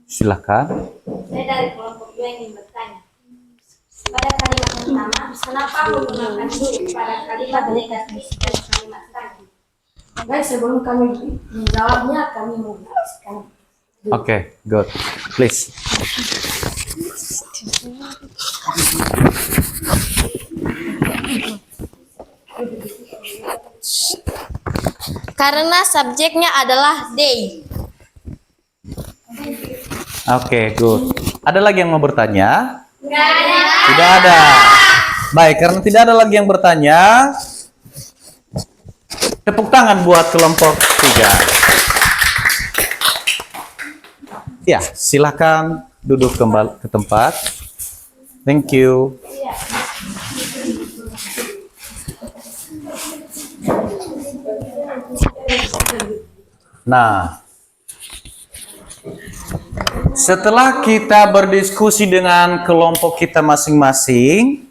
silakan. Saya dari kelompok 2 ingin bertanya. Pada kalimat pertama, kenapa menggunakan huruf pada kalimat negatif dan kalimat tanya? Baik, sebelum kami menjawabnya, kami menjelaskan. Oke, good. Please. Karena subjeknya adalah they. Oke, good. Ada lagi yang mau bertanya? Tidak ada. Baik, karena tidak ada lagi yang bertanya, tepuk tangan buat kelompok 3. Ya, silakan duduk kembali ke tempat. Thank you. Nah, setelah kita berdiskusi dengan kelompok kita masing-masing,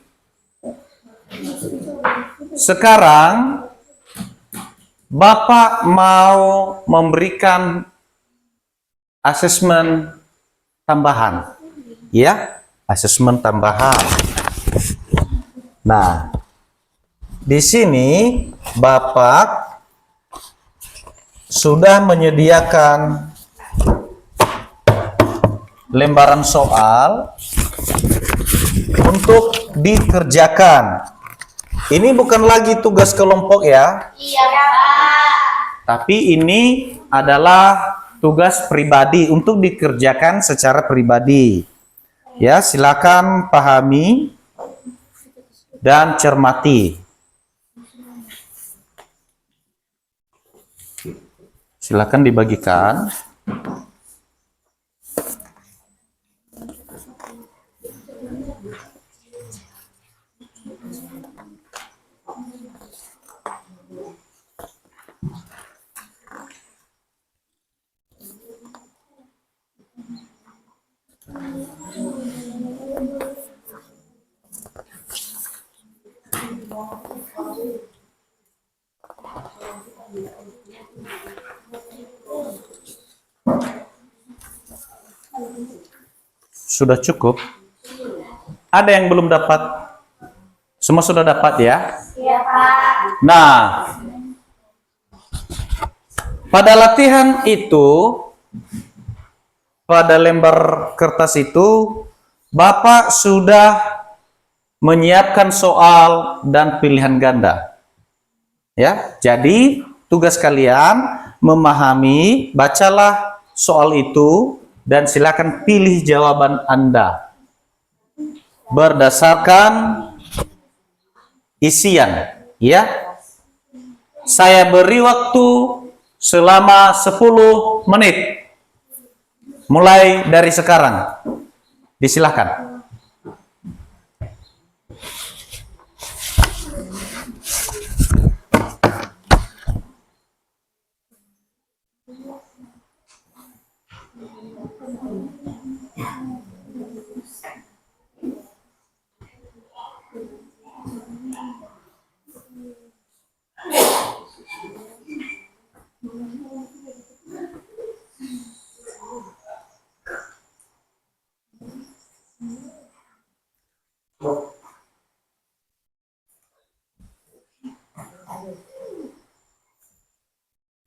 Sekarang Bapak mau memberikan asesmen tambahan. Ya, asesmen tambahan. Nah, di sini Bapak sudah menyediakan lembaran soal untuk dikerjakan. Ini bukan lagi tugas kelompok ya. Iya, Pak. Tapi ini adalah tugas pribadi untuk dikerjakan secara pribadi. Ya, silakan pahami dan cermati. Silakan dibagikan. Sudah cukup? Ada yang belum dapat? Semua sudah dapat ya? Iya, Pak. Nah, pada latihan itu, pada lembar kertas itu, Bapak sudah menyiapkan soal dan pilihan ganda. Ya, jadi tugas kalian memahami, bacalah soal itu, dan silakan pilih jawaban Anda berdasarkan isian, ya. Saya beri waktu selama 10 menit mulai dari sekarang. Disilahkan.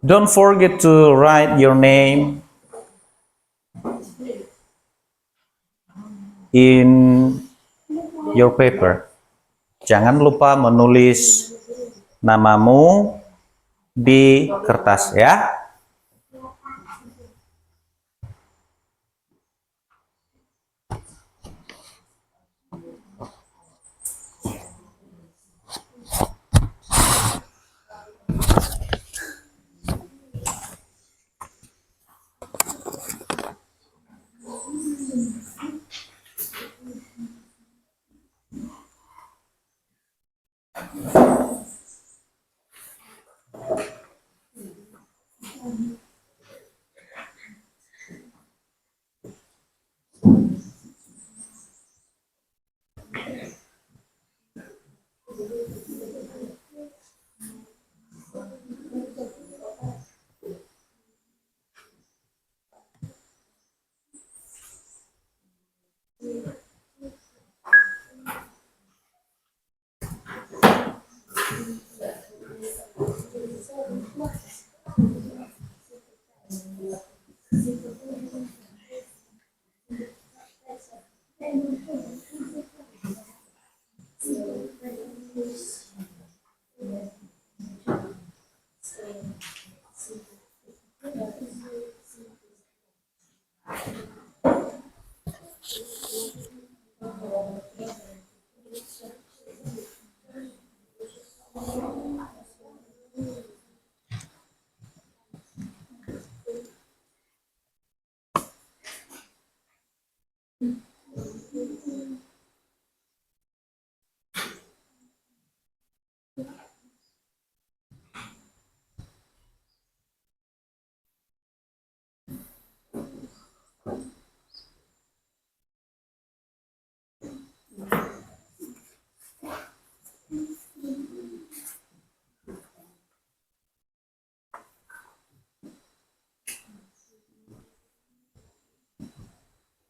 Don't forget to write your name in your paper. Jangan lupa menulis namamu di kertas ya.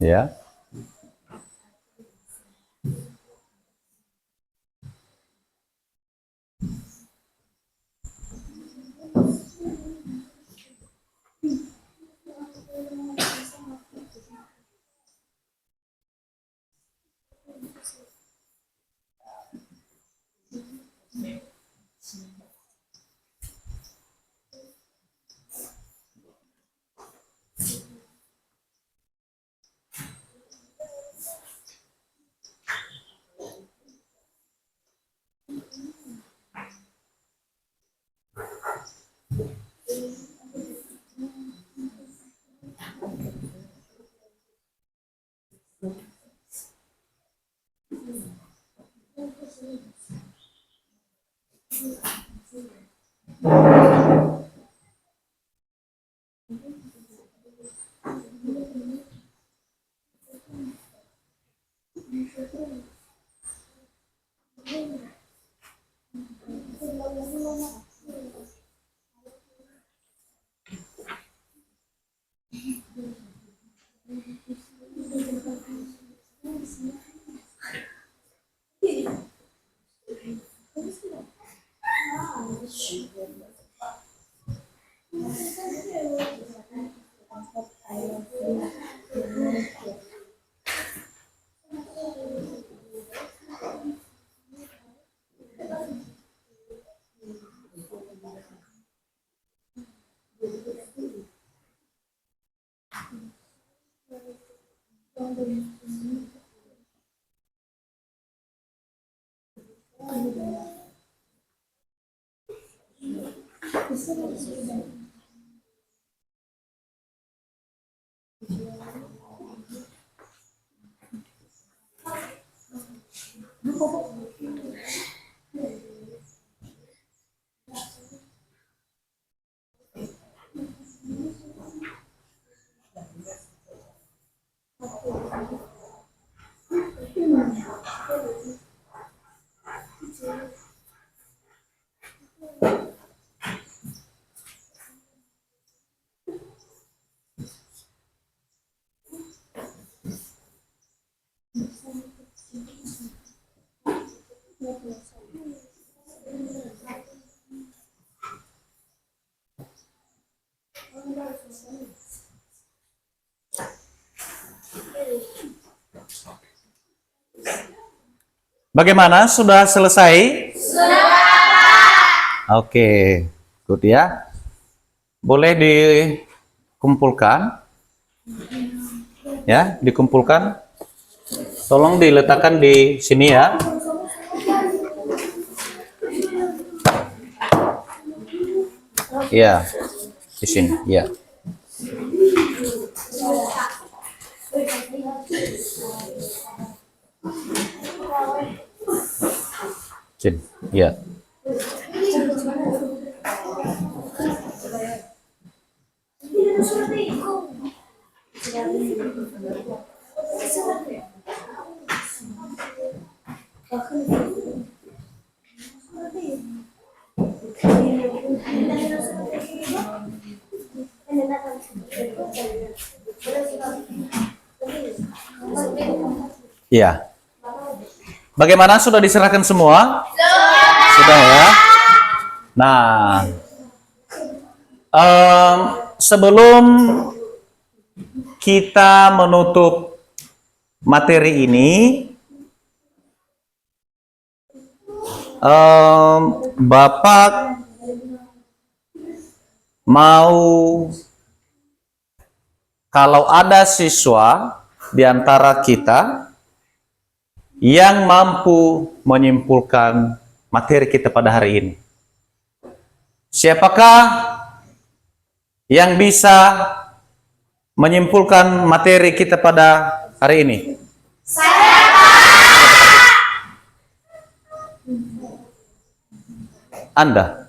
Ya. Bagaimana? Sudah selesai? Sudah. Oke, good ya. Boleh dikumpulkan. Ya, dikumpulkan. Tolong diletakkan di sini ya. Ya, di sini. Ya. Sini. Ya. Ya. Bagaimana, sudah diserahkan semua? Sudah ya. Nah, sebelum kita menutup materi ini, Bapak mau, kalau ada siswa di antara kita yang mampu menyimpulkan materi kita pada hari ini. Siapakah yang bisa menyimpulkan materi kita pada hari ini? Saya, Pak. Anda?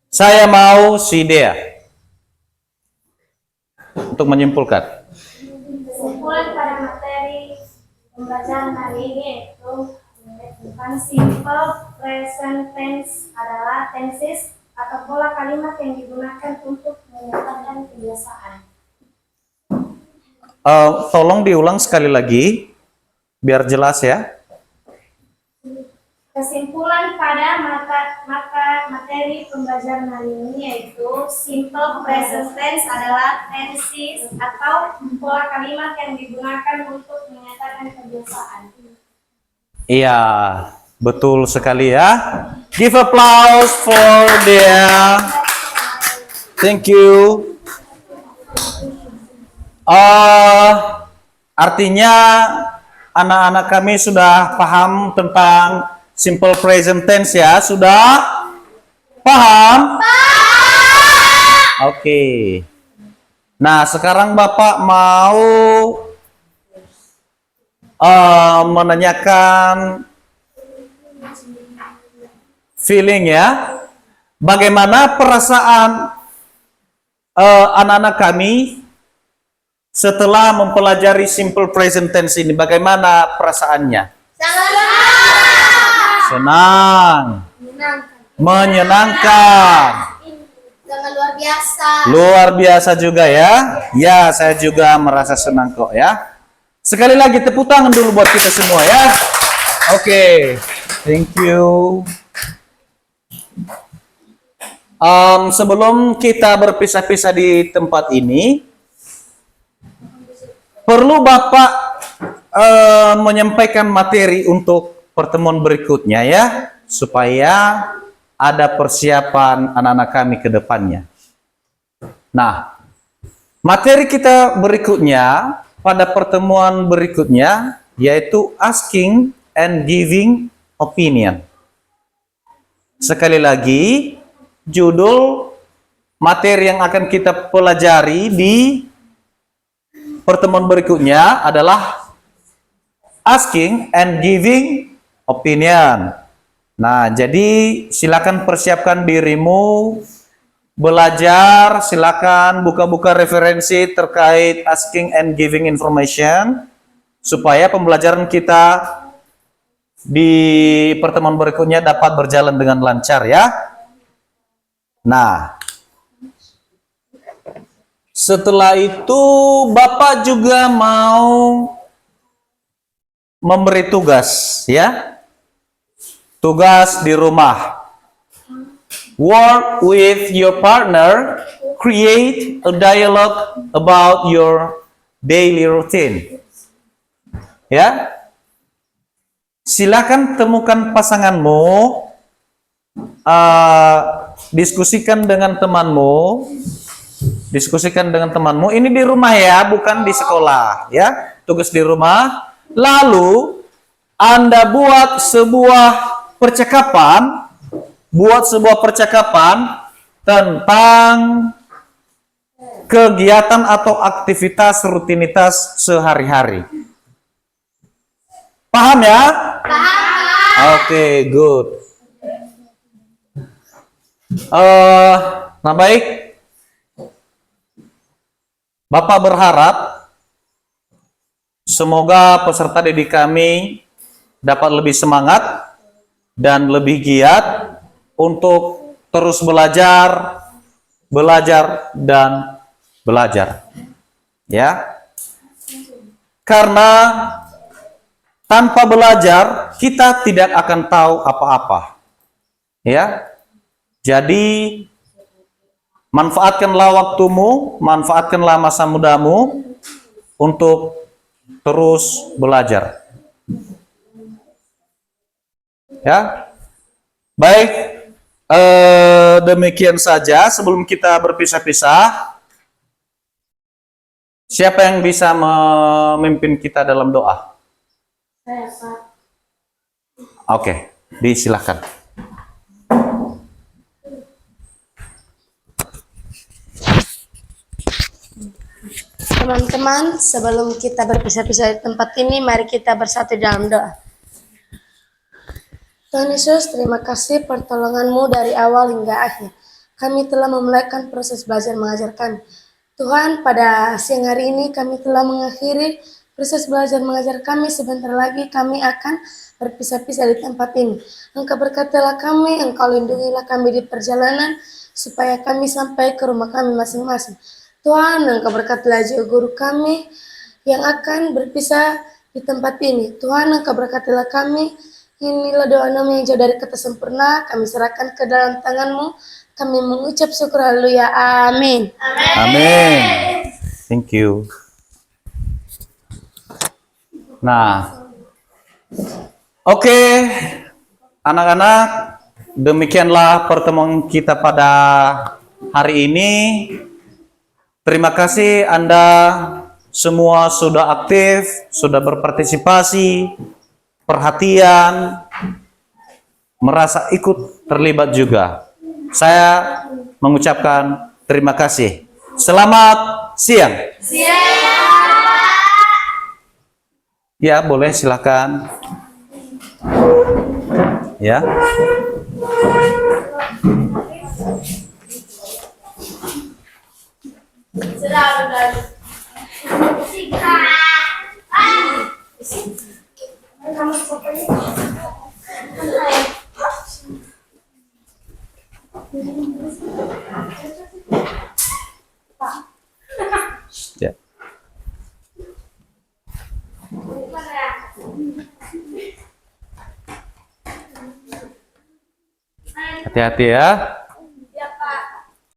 Saya mau si Dea untuk menyimpulkan. Kesimpulan pada materi pembelajaran hari ini yaitu simple present tense adalah tenses atau pola kalimat yang digunakan untuk menyatakan kebiasaan. Tolong diulang sekali lagi, biar jelas ya. Kesimpulan pada materi pembelajaran hari ini yaitu simple present tense adalah tenses atau pola kalimat yang digunakan untuk menyatakan kebiasaan. Iya, betul sekali ya. Give applause for them. Thank you. Artinya anak-anak kami sudah paham tentang simple present tense ya? Sudah paham? Oke. Nah, sekarang Bapak mau menanyakan feeling ya. Bagaimana perasaan anak-anak kami setelah mempelajari simple present tense ini? Bagaimana perasaannya? Senang, menyenangkan, Sangat luar biasa. luar biasa juga ya. Ya, saya juga merasa senang kok ya. Sekali lagi tepuk tangan dulu buat kita semua ya. Oke, thank you. Sebelum kita berpisah-pisah di tempat ini, perlu Bapak menyampaikan materi untuk pertemuan berikutnya ya, supaya ada persiapan anak-anak kami ke depannya. Nah, materi kita berikutnya pada pertemuan berikutnya yaitu asking and giving opinion. Sekali lagi, judul materi yang akan kita pelajari di pertemuan berikutnya adalah asking and giving opinion. Nah, jadi silakan persiapkan dirimu belajar, silakan buka-buka referensi terkait asking and giving information supaya pembelajaran kita di pertemuan berikutnya dapat berjalan dengan lancar ya. Nah, setelah itu Bapak juga mau memberi tugas ya. Tugas di rumah. Work with your partner, create a dialogue about your daily routine. Ya. Silakan temukan pasanganmu, diskusikan dengan temanmu, Ini di rumah ya, bukan di sekolah ya. Tugas di rumah. Lalu Anda buat sebuah percakapan, tentang kegiatan atau aktivitas rutinitas sehari-hari. Paham ya? Paham. Oke, good. Nah baik. Bapak berharap semoga peserta didik kami dapat lebih semangat dan lebih giat untuk terus belajar dan belajar. Ya. Karena tanpa belajar kita tidak akan tahu apa-apa. Ya. Jadi manfaatkanlah waktumu, manfaatkanlah masa mudamu untuk terus belajar. Ya. Baik, demikian saja sebelum kita berpisah-pisah. Siapa yang bisa memimpin kita dalam doa? Saya, Pak. Oke, disilahkan. Teman-teman, sebelum kita berpisah-pisah di tempat ini, mari kita bersatu dalam doa. Tuhan Yesus, terima kasih pertolongan-Mu dari awal hingga akhir. Kami telah memulaikan proses belajar mengajar kami. Tuhan, pada siang hari ini kami telah mengakhiri Proses belajar mengajar kami sebentar lagi kami akan berpisah-pisah di tempat ini. Engkau berkatilah kami, Engkau lindungilah kami di perjalanan, supaya kami sampai ke rumah kami masing-masing. Tuhan, Engkau berkatilah juga guru kami yang akan berpisah di tempat ini. Tuhan, Engkau berkatilah kami. Inilah doa kami yang jauh dari kata sempurna, kami serahkan ke dalam tangan-Mu. Kami mengucap syukur, haleluya, amin. Amin. Thank you. Nah, oke, anak-anak, demikianlah pertemuan kita pada hari ini. Terima kasih Anda semua sudah aktif, sudah berpartisipasi, perhatian, merasa ikut terlibat juga. Saya mengucapkan terima kasih. Selamat siang. Ya, boleh silakan. Ya. Ya. Hati-hati ya.